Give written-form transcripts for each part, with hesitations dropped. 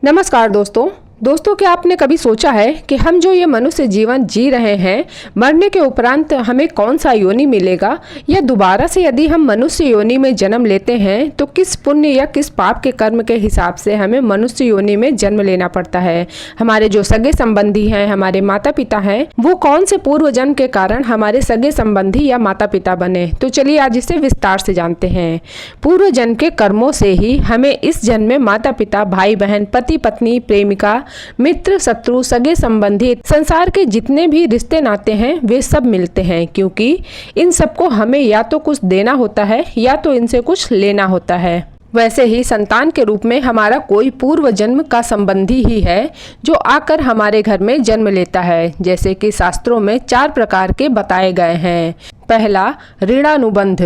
नमस्कार दोस्तों क्या आपने कभी सोचा है कि हम जो ये मनुष्य जीवन जी रहे हैं, मरने के उपरांत हमें कौन सा योनि मिलेगा, या दोबारा से यदि हम मनुष्य योनि में जन्म लेते हैं तो किस पुण्य या किस पाप के कर्म के हिसाब से हमें मनुष्य योनि में जन्म लेना पड़ता है। हमारे जो सगे संबंधी हैं, हमारे माता पिता हैं, वो कौन से पूर्व जन्म के कारण हमारे सगे संबंधी या माता पिता बने। तो चलिए आज इसे विस्तार से जानते हैं। पूर्व जन्म के कर्मों से ही हमें इस जन्म में माता पिता, भाई बहन, पति पत्नी, प्रेमिका, मित्र, शत्रु, सगे संबंधी, संसार के जितने भी रिश्ते नाते हैं वे सब मिलते हैं, क्योंकि इन सबको हमें या तो कुछ देना होता है या तो इनसे कुछ लेना होता है। वैसे ही संतान के रूप में हमारा कोई पूर्व जन्म का संबंधी ही है जो आकर हमारे घर में जन्म लेता है, जैसे कि शास्त्रों में 4 प्रकार के बताए गए हैं। पहला, ऋणानुबंध।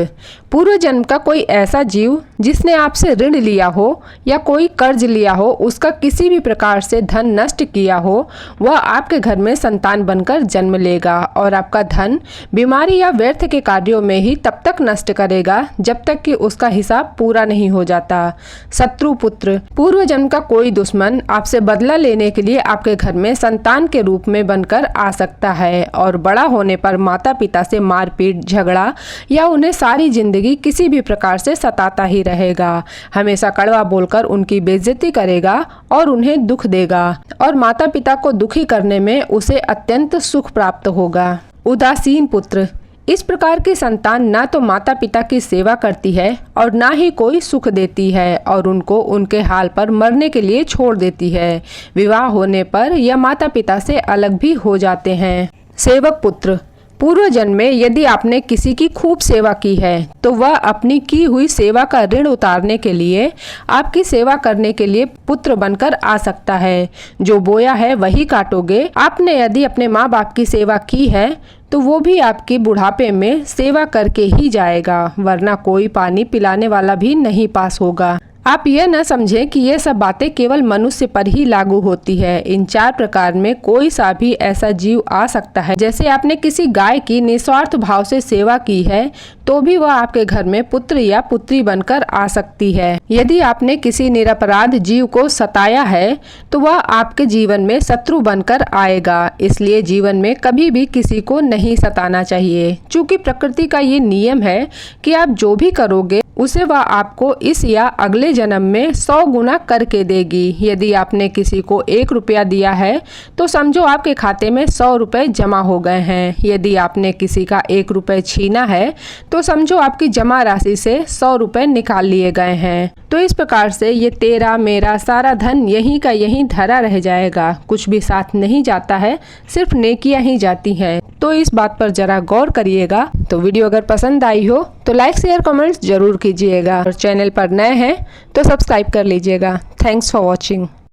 पूर्व जन्म का कोई ऐसा जीव जिसने आपसे ऋण लिया हो या कोई कर्ज लिया हो, उसका किसी भी प्रकार से धन नष्ट किया हो, वह आपके घर में संतान बनकर जन्म लेगा और आपका धन बीमारी या व्यर्थ के कार्यों में ही तब तक नष्ट करेगा जब तक कि उसका हिसाब पूरा नहीं हो जाता। शत्रु पुत्र। पूर्व जन्म का कोई दुश्मन आपसे बदला लेने के लिए आपके घर में संतान के रूप में बनकर आ सकता है और बड़ा होने पर माता पिता से मारपीट, झगड़ा या उन्हें सारी जिंदगी किसी भी प्रकार से सताता ही रहेगा। हमेशा कड़वा बोलकर उनकी बेइज्जती करेगा और उन्हें दुख देगा और माता पिता को दुखी करने में उसे अत्यंत सुख प्राप्त होगा। उदासीन पुत्र। इस प्रकार की संतान ना तो माता पिता की सेवा करती है और ना ही कोई सुख देती है और उनको उनके हाल पर मरने के लिए छोड़ देती है। विवाह होने पर यह माता पिता से अलग भी हो जाते हैं। सेवक पुत्र। पूर्व जन्म में यदि आपने किसी की खूब सेवा की है तो वह अपनी की हुई सेवा का ऋण उतारने के लिए आपकी सेवा करने के लिए पुत्र बनकर आ सकता है। जो बोया है वही काटोगे। आपने यदि अपने माँ बाप की सेवा की है तो वो भी आपके बुढ़ापे में सेवा करके ही जाएगा, वरना कोई पानी पिलाने वाला भी नहीं पास होगा। आप यह न समझें कि ये सब बातें केवल मनुष्य पर ही लागू होती है। इन 4 प्रकार में कोई सा भी ऐसा जीव आ सकता है। जैसे आपने किसी गाय की निस्वार्थ भाव से सेवा की है तो भी वह आपके घर में पुत्र या पुत्री बनकर आ सकती है। यदि आपने किसी निरपराध जीव को सताया है तो वह आपके जीवन में शत्रु बनकर आएगा। इसलिए जीवन में कभी भी किसी को नहीं सताना चाहिए, क्योंकि प्रकृति का ये नियम है कि आप जो भी करोगे उसे वह आपको इस या अगले जन्म में 100 गुना करके देगी। यदि आपने किसी को 1 रुपया दिया है तो समझो आपके खाते में 100 रुपये जमा हो गए हैं। यदि आपने किसी का 1 रुपये छीना है तो समझो आपकी जमा राशि से 100 रुपये निकाल लिए गए हैं। तो इस प्रकार से ये तेरा मेरा सारा धन यहीं का यहीं धरा रह जाएगा। कुछ भी साथ नहीं जाता है, सिर्फ नेकियां ही जाती हैं। तो इस बात पर जरा गौर करिएगा। तो वीडियो अगर पसंद आई हो तो लाइक, शेयर, कमेंट्स जरूर कीजिएगा और चैनल पर नए हैं तो सब्सक्राइब कर लीजिएगा। Thanks for watching.